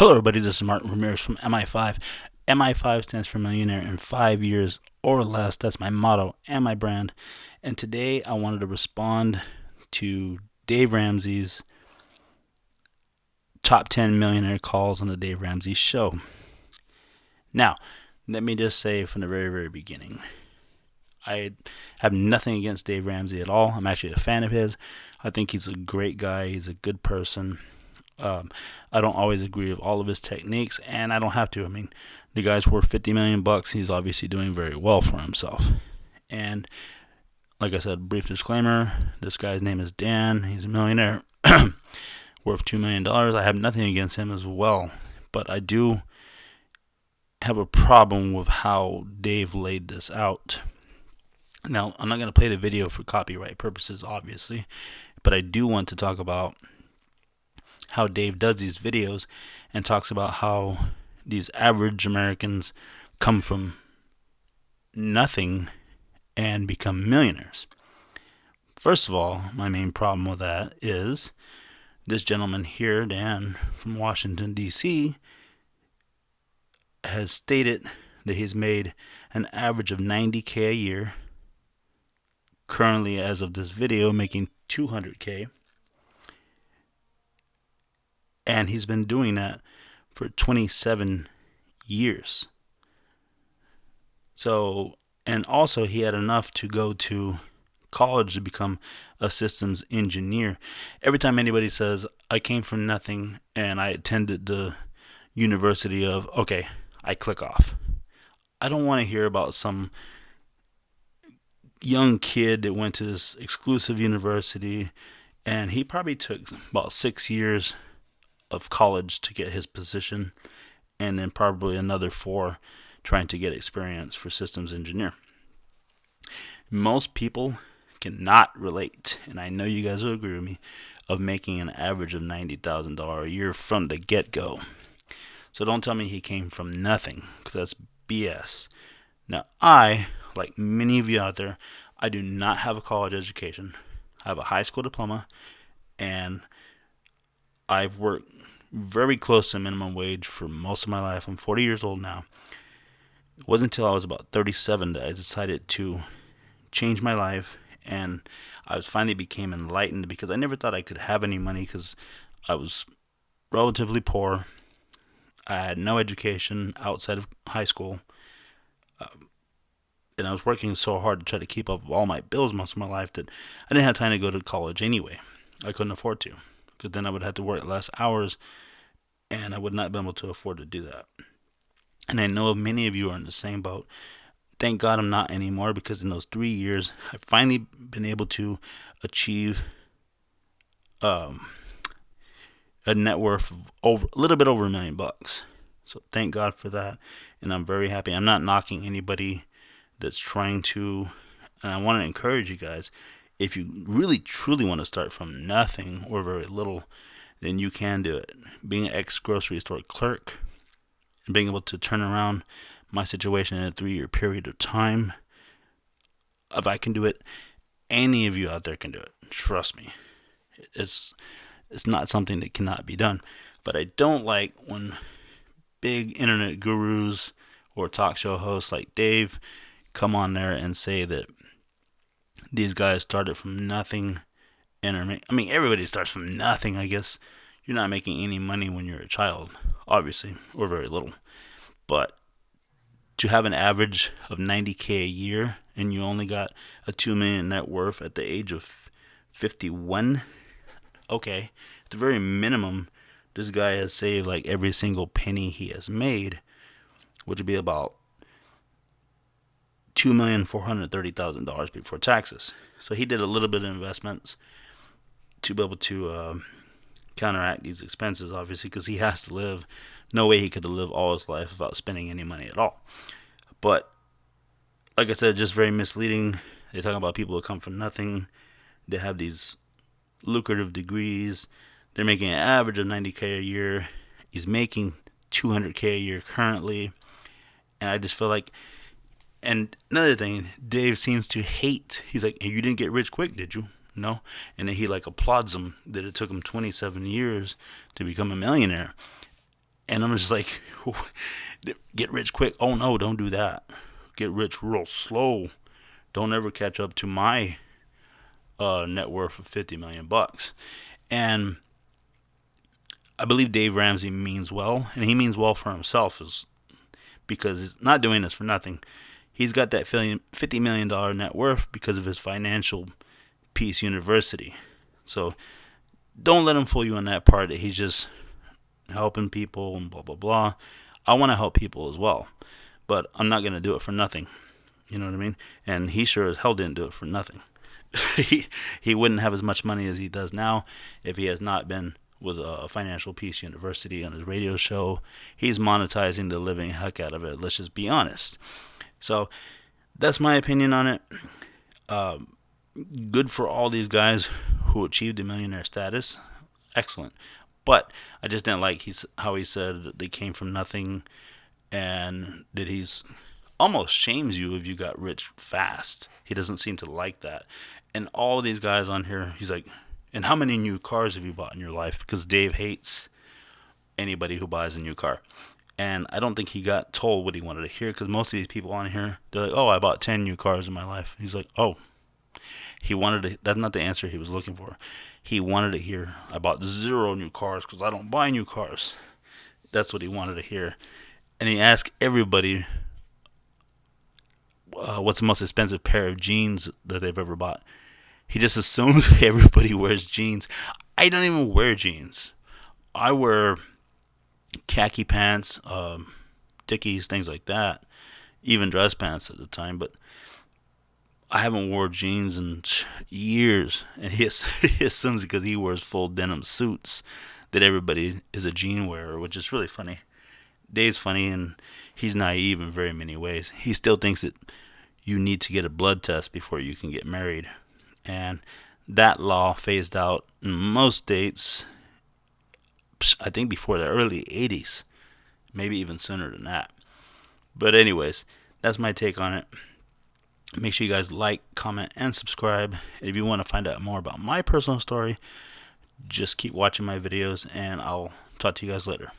Hello, everybody. This is Martin Ramirez from MI5. MI5 stands for Millionaire in 5 years or less. That's my motto and my brand. And today I wanted to respond to Dave Ramsey's top 10 millionaire calls on the Dave Ramsey show. Now, let me just say from the very, very beginning, I have nothing against Dave Ramsey at all. I'm actually a fan of his. I think he's a great guy. He's a good person. I don't always agree with all of his techniques, and I don't have to. I mean, the guy's worth $50 million. He's obviously doing very well for himself. And like I said, brief disclaimer: this guy's name is Dan. He's a millionaire, worth $2 million. I have nothing against him as well, but I do have a problem with how Dave laid this out. Now, I'm not going to play the video for copyright purposes, obviously, but I do want to talk about how Dave does these videos and talks about how these average Americans come from nothing and become millionaires. First of all, my main problem with that is this gentleman here, Dan from Washington, D.C., has stated that he's made an average of $90K a year, currently as of this video making $200K. And he's been doing that for 27 years. So, and also he had enough to go to college to become a systems engineer. Every time anybody says, I came from nothing and I attended the University of, okay, I click off. I don't want to hear about some young kid that went to this exclusive university and he probably took about 6 years of college to get his position, and then probably another 4 trying to get experience for systems engineer. Most people cannot relate, and I know you guys will agree with me, of making an average of $90,000 a year from the get-go. So don't tell me he came from nothing, because that's BS. Now, I, like many of you out there, I do not have a college education. I have a high school diploma, and I've worked very close to minimum wage for most of my life. I'm 40 years old now. It wasn't until I was about 37 that I decided to change my life, and I finally became enlightened because I never thought I could have any money because I was relatively poor. I had no education outside of high school, and I was working so hard to try to keep up with all my bills most of my life that I didn't have time to go to college anyway. I couldn't afford to, because then I would have to work less hours, and I would not be able to afford to do that. And I know many of you are in the same boat. Thank God I'm not anymore, because in those 3 years, I've finally been able to achieve a net worth of a little bit over $1 million. So thank God for that, and I'm very happy. I'm not knocking anybody that's trying to, and I want to encourage you guys, if you really truly want to start from nothing or very little, then you can do it. Being an ex-grocery store clerk and being able to turn around my situation in a 3-year period of time, if I can do it, any of you out there can do it. Trust me. It's not something that cannot be done. But I don't like when big internet gurus or talk show hosts like Dave come on there and say that these guys started from nothing. I mean, everybody starts from nothing, I guess. You're not making any money when you're a child, obviously, or very little. But to have an average of $90K a year and you only got a $2 million net worth at the age of 51, okay, at the very minimum, this guy has saved like every single penny he has made, which would be about $2,430,000 before taxes. So he did a little bit of investments to be able to counteract these expenses, obviously, because he has to live. No way he could have lived all his life without spending any money at all. But like I said, just very misleading. They talk about people who come from nothing. They have these lucrative degrees. They're making an average of $90K a year. He's making $200K a year currently. And I just feel like, and another thing, Dave seems to hate. He's like, hey, you didn't get rich quick, did you? No. And then he like applauds him that it took him 27 years to become a millionaire. And I'm just like, get rich quick. Oh no, don't do that. Get rich real slow. Don't ever catch up to my net worth of 50 million bucks. And I believe Dave Ramsey means well, and he means well for himself, is because he's not doing this for nothing. He's got that $50 million net worth because of his financial Peace University. So don't let him fool you on that part that he's just helping people and blah blah blah. I want to help people as well, but I'm not gonna do it for nothing. You know what I mean? And he sure as hell didn't do it for nothing. he wouldn't have as much money as he does now if he has not been with a Financial Peace University on his radio show. He's monetizing the living heck out of it. Let's just be honest. So that's my opinion on it. Good for all these guys who achieved the millionaire status. Excellent. But I just didn't like how he said that they came from nothing, and that he's almost shames you if you got rich fast. He doesn't seem to like that. And all these guys on here, he's like, and how many new cars have you bought in your life? Because Dave hates anybody who buys a new car. And I don't think he got told what he wanted to hear, because most of these people on here, they're like, oh, I bought 10 new cars in my life. He's like, oh, that's not the answer he was looking for. He wanted to hear, I bought 0 new cars because I don't buy new cars. That's what he wanted to hear. And he asked everybody, what's the most expensive pair of jeans that they've ever bought. He just assumes everybody wears jeans. I don't even wear jeans. I wear khaki pants, Dickies, things like that. Even dress pants at the time, but I haven't worn jeans in years. And he assumes because he wears full denim suits that everybody is a jean wearer, which is really funny. Dave's funny, and he's naive in very many ways. He still thinks that you need to get a blood test before you can get married. And that law phased out in most states, I think before the early 80s. Maybe even sooner than that. But anyways, that's my take on it. Make sure you guys like, comment, and subscribe. And if you want to find out more about my personal story, just keep watching my videos, and I'll talk to you guys later.